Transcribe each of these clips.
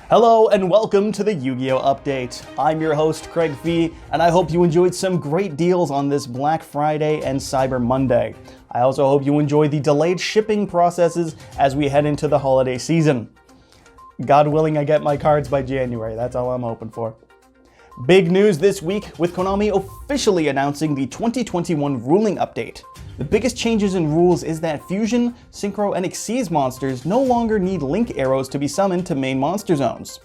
Hello and welcome to the Yu-Gi-Oh! Update. I'm your host, Craig Fee, and I hope you enjoyed some great deals on this Black Friday and Cyber Monday. I also hope you enjoy the delayed shipping processes as we head into the holiday season. God willing, I get my cards by January, that's all I'm hoping for. Big news this week with Konami officially announcing the 2021 ruling update. The biggest changes in rules is that Fusion, Synchro, and Xyz monsters no longer need link arrows to be summoned to main monster zones.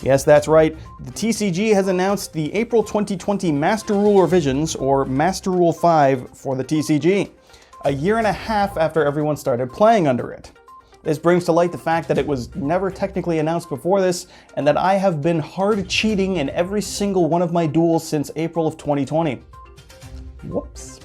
Yes, that's right, the TCG has announced the April 2020 Master Rule revisions, or Master Rule 5, for the TCG, a year and a half after everyone started playing under it. This brings to light the fact that it was never technically announced before this, and that I have been hard cheating in every single one of my duels since April of 2020. Whoops.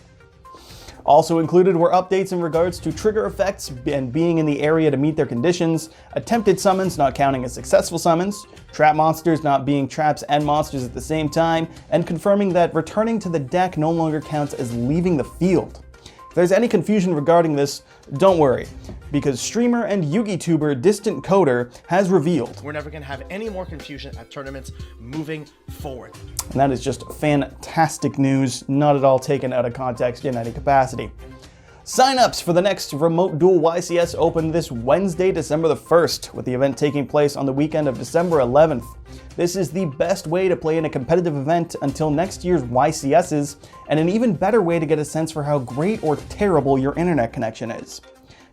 Also included were updates in regards to trigger effects and being in the area to meet their conditions, attempted summons not counting as successful summons, trap monsters not being traps and monsters at the same time, and confirming that returning to the deck no longer counts as leaving the field. If there's any confusion regarding this, don't worry, because streamer and Yugi-tuber Distant Coder has revealed we're never going to have any more confusion at tournaments moving forward. And that is just fantastic news, not at all taken out of context in any capacity. Sign-ups for the next Remote Duel YCS open this Wednesday, December the 1st, with the event taking place on the weekend of December 11th. This is the best way to play in a competitive event until next year's YCSs, and an even better way to get a sense for how great or terrible your internet connection is.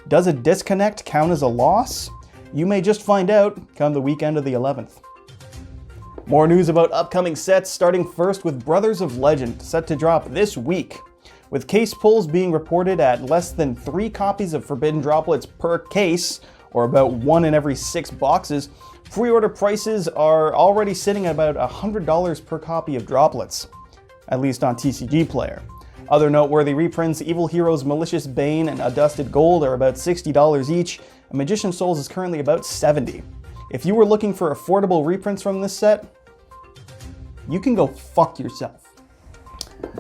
Does a disconnect count as a loss? You may just find out come the weekend of the 11th. More news about upcoming sets, starting first with Brothers of Legend, set to drop this week. With case pulls being reported at less than 3 copies of Forbidden Droplets per case, or about 1 in every 6 boxes, pre-order prices are already sitting at about $100 per copy of Droplets, at least on TCG Player. Other noteworthy reprints, Evil Heroes Malicious Bane and Adusted Gold are about $60 each, and Magician Souls is currently about $70. If you were looking for affordable reprints from this set, you can go fuck yourself.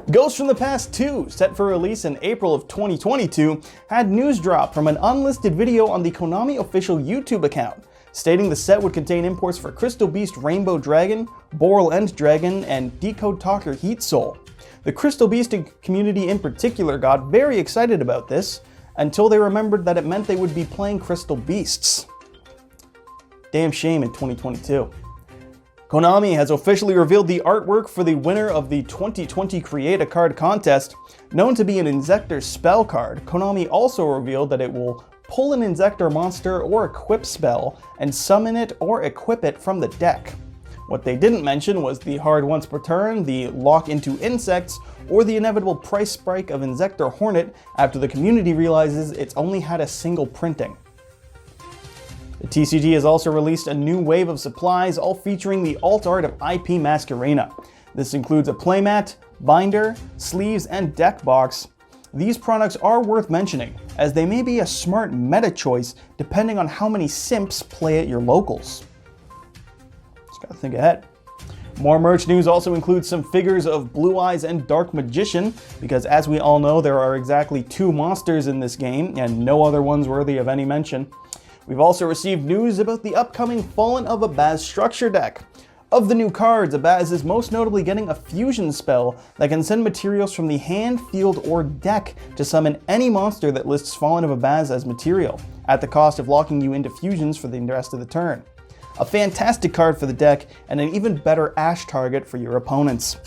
Ghosts from the Past 2, set for release in April of 2022, had news drop from an unlisted video on the Konami official YouTube account, stating the set would contain imports for Crystal Beast Rainbow Dragon, Boral End Dragon, and Decode Talker Heat Soul. The Crystal Beast community in particular got very excited about this, until they remembered that it meant they would be playing Crystal Beasts. Damn shame in 2022. Konami has officially revealed the artwork for the winner of the 2020 Create a Card contest. Known to be an Inzektor spell card, Konami also revealed that it will pull an Inzektor monster or equip spell and summon it or equip it from the deck. What they didn't mention was the hard once per turn, the lock into insects, or the inevitable price spike of Inzektor Hornet after the community realizes it's only had a single printing. The TCG has also released a new wave of supplies, all featuring the alt art of IP Masquerena. This includes a playmat, binder, sleeves, and deck box. These products are worth mentioning, as they may be a smart meta choice depending on how many simps play at your locals. Just gotta think ahead. More merch news also includes some figures of Blue Eyes and Dark Magician, because as we all know, there are exactly 2 monsters in this game, and no other ones worthy of any mention. We've also received news about the upcoming Fallen of Abaz structure deck. Of the new cards, Abaz is most notably getting a fusion spell that can send materials from the hand, field, or deck to summon any monster that lists Fallen of Abaz as material, at the cost of locking you into fusions for the rest of the turn. A fantastic card for the deck, and an even better Ash target for your opponents.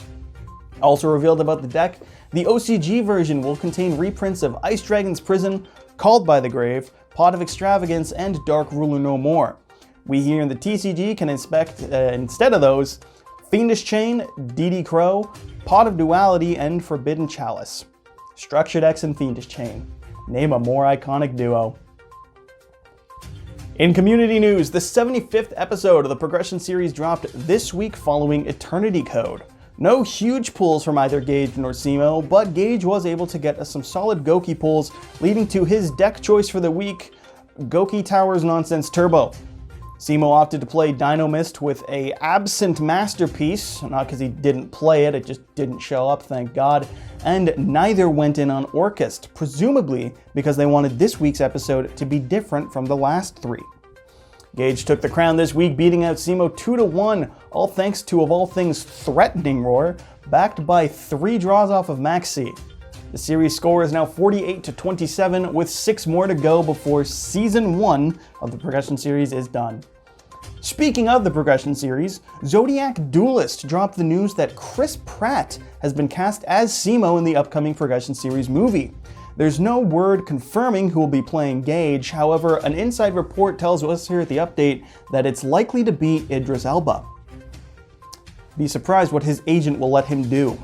Also revealed about the deck, the OCG version will contain reprints of Ice Dragon's Prison, Called by the Grave, Pot of Extravagance, and Dark Ruler No More. We here in the TCG can expect, instead of those, Fiendish Chain, DD Crow, Pot of Duality, and Forbidden Chalice. Structured X and Fiendish Chain. Name a more iconic duo. In community news, the 75th episode of the Progression series dropped this week following Eternity Code. No huge pulls from either Gage nor Simo, but Gage was able to get us some solid Goki pulls, leading to his deck choice for the week, Goki Towers Nonsense Turbo. Simo opted to play Dino Mist with a Absent Masterpiece, not because he didn't play it, it just didn't show up, thank God, and neither went in on Orchest, presumably because they wanted this week's episode to be different from the last 3. Gage took the crown this week, beating out Simo 2-1, all thanks to, of all things, threatening Roar, backed by 3 draws off of Maxi. The series score is now 48-27, with 6 more to go before Season 1 of the Progression Series is done. Speaking of the Progression Series, Zodiac Duelist dropped the news that Chris Pratt has been cast as Simo in the upcoming Progression Series movie. There's no word confirming who will be playing Gage, however, an inside report tells us here at the update that it's likely to be Idris Elba. Be surprised what his agent will let him do.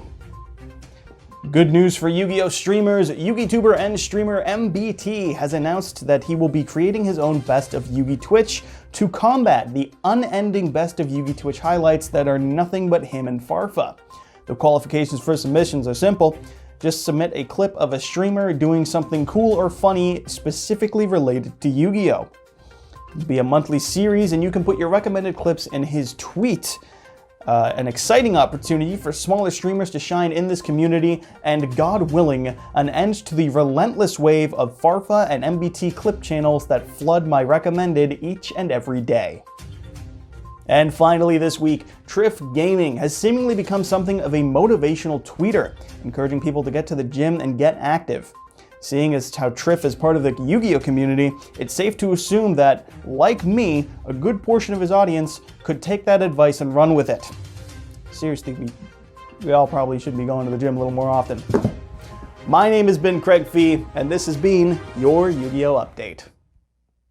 Good news for Yu-Gi-Oh! Streamers, YouTuber and streamer MBT has announced that he will be creating his own Best of Yu-Gi Twitch to combat the unending Best of Yu-Gi Twitch highlights that are nothing but him and Farfa. The qualifications for submissions are simple. Just submit a clip of a streamer doing something cool or funny specifically related to Yu-Gi-Oh! It'll be a monthly series and you can put your recommended clips in his tweet. An exciting opportunity for smaller streamers to shine in this community, and God willing, an end to the relentless wave of Farfa and MBT clip channels that flood my recommended each and every day. And finally this week, Triff Gaming has seemingly become something of a motivational tweeter, encouraging people to get to the gym and get active. Seeing as how Triff is part of the Yu-Gi-Oh! Community, it's safe to assume that, like me, a good portion of his audience could take that advice and run with it. Seriously, we all probably should be going to the gym a little more often. My name has been Craig Fee, and this has been your Yu-Gi-Oh! Update.